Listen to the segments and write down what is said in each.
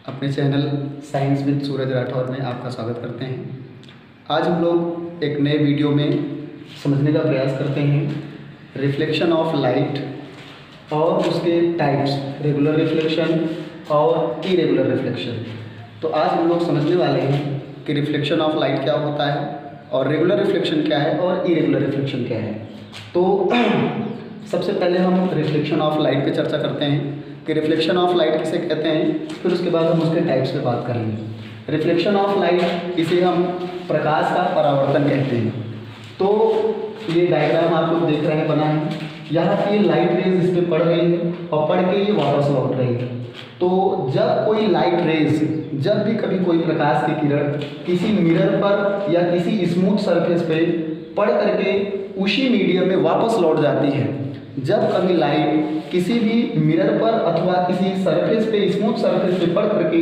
अपने channel science with सूरज राठौर में आपका स्वागत करते हैं। आज हम लोग एक नए वीडियो में समझने का प्रयास करते हैं रिफ्लेक्शन ऑफ लाइट और उसके टाइप्स, रेगुलर रिफ्लेक्शन और इरेगुलर रिफ्लेक्शन। तो आज हम लोग समझने वाले हैं कि रिफ्लेक्शन ऑफ लाइट क्या होता है और रेगुलर रिफ्लेक्शन क्या है और इरेगुलर रिफ्लेक्शन क्या है। तो सबसे पहले हम रिफ्लेक्शन ऑफ लाइट पे चर्चा करते हैं कि रिफ्लेक्शन ऑफ लाइट किसे कहते हैं, फिर उसके बाद हम उसके टाइप्स पे बात करेंगे। रिफ्लेक्शन ऑफ लाइट इसे हम प्रकाश का परावर्तन कहते हैं। तो ये डायग्राम आप लोग देख रहे हैं बना है, यहाँ पे लाइट रेज इस पर पड़ रही है और पढ़ के ये वापस लौट रही है। तो जब कोई लाइट रेज, जब भी कभी कोई प्रकाश की किरण किसी मिरर पर या किसी स्मूथ सरफेस पे पड़ करके उसी मीडियम में वापस लौट जाती है, जब कभी लाइट किसी भी मिरर पर अथवा किसी सरफेस पे, स्मूथ सरफेस पे पड़ करके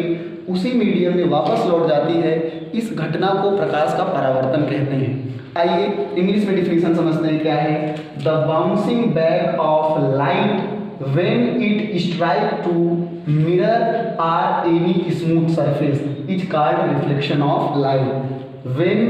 उसी मीडियम में वापस लौट जाती है, इस घटना को प्रकाश का परावर्तन कहते हैं। आइए इंग्लिश में डिफिनीशन समझते हैं क्या है। The bouncing back of light when it strike to mirror or any smooth surface is called reflection of light. When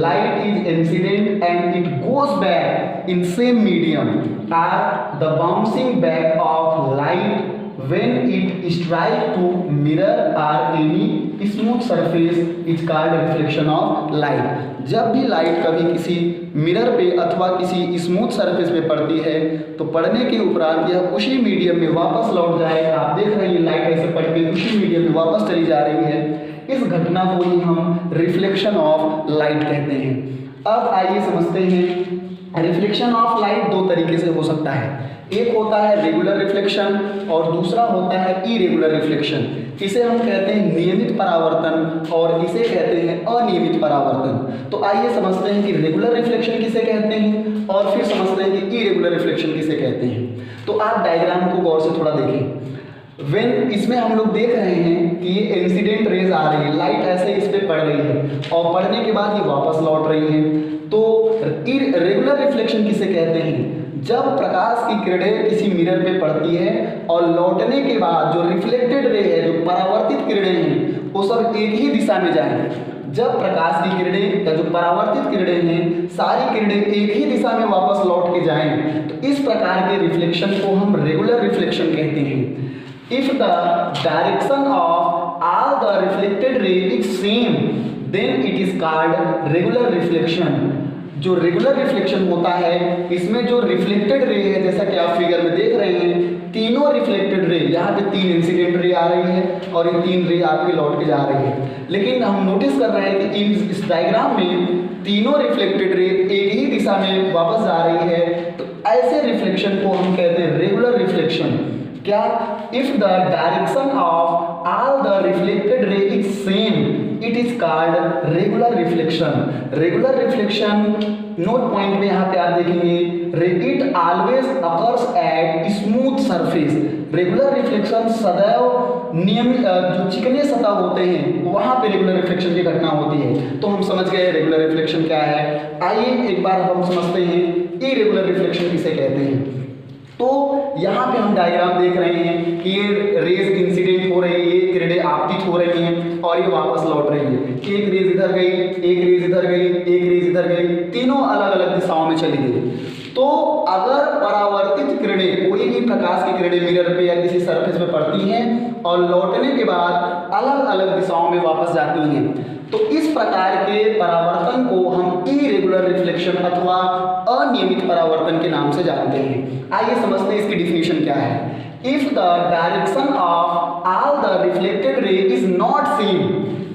light is incident and it goes back in same medium, or the bouncing back of light when it strike to mirror or any smooth surface is called reflection of light. जब भी light कभी किसी mirror पे अथवा किसी smooth surface पे पड़ती है तो पड़ने के उपरांत यह उसी मीडियम में वापस लौट जाए। आप देख रहे हैं लाइट ऐसे पड़ के उसी मीडियम में वापस चली जा रही है, इस घटना को ही हम रिफ्लेक्शन ऑफ लाइट कहते हैं। अब आइए समझते हैं रिफ्लेक्शन ऑफ लाइट दो तरीके से हो सकता है। एक होता है रेगुलर रिफ्लेक्शन और दूसरा होता है इरेगुलर रिफ्लेक्शन। इसे हम कहते हैं नियमित परावर्तन और इसे कहते हैं अनियमित परावर्तन। तो आइए समझते हैं कि रेगुलर रिफ्लेक्शन किसे कहते हैं और फिर समझते हैं कि इरेगुलर रिफ्लेक्शन किसे कहते हैं। तो आप डायग्राम को गौर से थोड़ा देखें। वेन इसमें हम लोग देख रहे हैं कि ये इंसिडेंट रेज आ रही है, लाइट ऐसे इस पर पड़ रही है और पड़ने के बाद ये वापस लौट रही है। तो रेगुलर रिफ्लेक्शन किसे कहते हैं? जब प्रकाश की किरणें किसी मिरर पे पड़ती है और लौटने के बाद जो रिफ्लेक्टेड रे है, जो परावर्तित किरणें हैं, वो सब एक ही दिशा में जाएं। जब प्रकाश की किरणें या जो परावर्तित किरणें हैं, सारी किरणें एक ही दिशा में वापस लौट के जाएं, तो इस प्रकार के रिफ्लेक्शन को हम रेगुलर रिफ्लेक्शन कहते हैं। If the direction of all the reflected ray is same then it is called regular reflection. जो रेगुलर रिफ्लेक्शन होता है इसमें जो रिफ्लेक्टेड रे है, जैसा कि आप फिगर में देख रहे हैं, तीनों रिफ्लेक्टेड रे, यहाँ पे 3 इंसिडेंट रे आ रही है और ये 3 रे आपकी लौट के जा रही है। लेकिन हम नोटिस कर रहे हैं कि इस डायग्राम में तीनों रिफ्लेक्टेड रे एक ही दिशा में वापस जा रही है, तो ऐसे रिफ्लेक्शन को हम कहते हैं रेगुलर रिफ्लेक्शन। क्या? If the direction of all the reflected ray is same it is called regular reflection. Regular reflection note point में यहाँ पे आप देखेंगे it always occurs at smooth surface. Regular reflection सदैव नियमित जो चिकने सतह होते हैं वहां पे रेगुलर रिफ्लेक्शन की घटना होती है। तो हम समझ गए रेगुलर रिफ्लेक्शन क्या है। आइए एक बार हम समझते हैं इरेगुलर रिफ्लेक्शन किसे कहते हैं। तो यहाँ पे हम डायग्राम देख रहे हैं कि ये रेज इंसिडेंट हो रही है, किरणें आपतित हो रही हैं और ये वापस लौट रही है। एक रेज इधर गई, एक रेज इधर गई, एक रेज इधर गई, तीनों अलग अलग दिशाओं में चली गई। तो अगर परावर्तित किरणें, कोई भी प्रकाश की किरणें मिरर पे या किसी सरफेस पे पड़ती हैं और लौटने के बाद अलग अलग दिशाओं में वापस जाती हैं, तो इस प्रकार के परावर्तन को हम इरेगुलर रिफ्लेक्शन अथवा अनियमित परावर्तन के नाम से जानते हैं। आइए समझते हैं इसकी डिफिनीशन क्या है। If the direction of all the reflected ray is not same,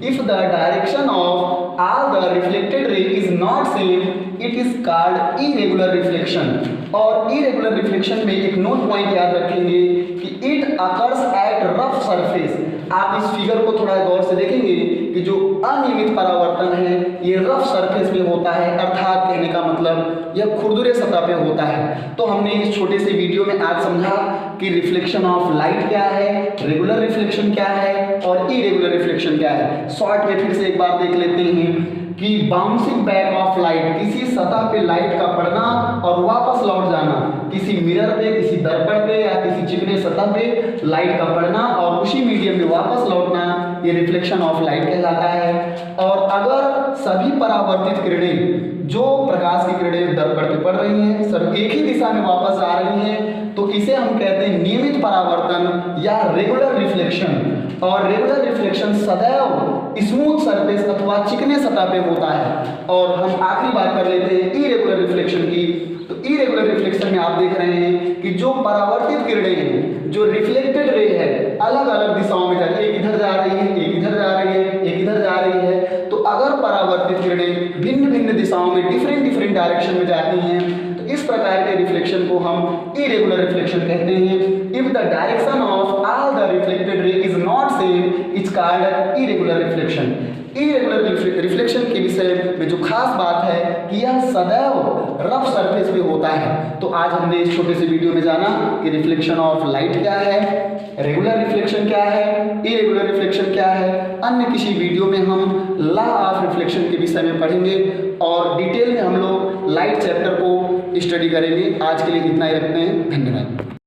if the direction of all the reflected ray is not same it is called irregular reflection. और इरेगुलर रिफ्लेक्शन में एक नोट पॉइंट याद रखेंगे कि it occurs at rough surface. आप इस figure को थोड़ा गौर से देखेंगे कि जो अनियमित परावर्तन है ये रफ सरफेस में होता है, अर्थात कहने का मतलब यह खुरदुरे सतह पे होता है। तो हमने इस छोटे से वीडियो में आज समझा कि रिफ्लेक्शन ऑफ लाइट क्या है, रेगुलर रिफ्लेक्शन क्या है और इरेगुलर रिफ्लेक्शन क्या है। शॉर्ट में फिर से एक बार देख लेते हैं कि बाउंसिंग बैक ऑफ लाइट, किसी सतह पे लाइट का पड़ना और वापस लौट जाना, किसी मिरर पे, किसी दर्पण पे या किसी चिकने सतह पे लाइट का पड़ना और उसी मीडियम में वापस लौटना, ये रिफ्लेक्शन ऑफ लाइट कहलाता है। और अगर सभी परावर्तित किरणें, जो प्रकाश की किरणें दर्पण पे पड़ रही हैं, सब एक ही दिशा में वापस आ रही हैं, तो इसे हम कहते हैं नियमित परावर्तन या रेगुलर रिफ्लेक्शन। और रेगुलर रिफ्लेक्शन सदैव स्मूथ सरफेस अथवा चिकने सतह पे होता है। और हम आखिरी बात कर लेते हैं इरेगुलर रिफ्लेक्शन की। तो इरेगुलर रिफ्लेक्शन में आप देख रहे हैं कि जो परावर्तित किरणें हैं, जो रिफ्लेक्टेड रे है, अलग अलग दिशाओं में जा रही है, एक इधर जा रही है, एक इधर जा रही है, एक इधर जा रही है। तो अगर परावर्तित किरणें भिन्न भिन्न दिशाओं में डिफरेंट डायरेक्शन में जाती हैं, तो इस प्रकार के रिफ्लेक्शन को हम इरेगुलर रिफ्लेक्शन कहते हैं। If the direction of all the reflected ray is not same, it's called irregular reflection. Irregular reflection के विषय में जो खास बात है कि यह सदैव रफ सरफेस पे होता है। तो आज हमने इस छोटे से वीडियो में जाना कि रिफ्लेक्शन ऑफ लाइट क्या है, रेगुलर रिफ्लेक्शन क्या है, इरेगुलर रिफ्लेक्शन क्या है। अन्य किसी वीडियो में हम लॉ ऑफ रिफ्लेक्शन के विषय में पढ़ेंगे और डिटेल में हम लोग लाइट चैप्टर को स्टडी करेंगे। आज के लिए इतना ही रखते हैं। धन्यवाद।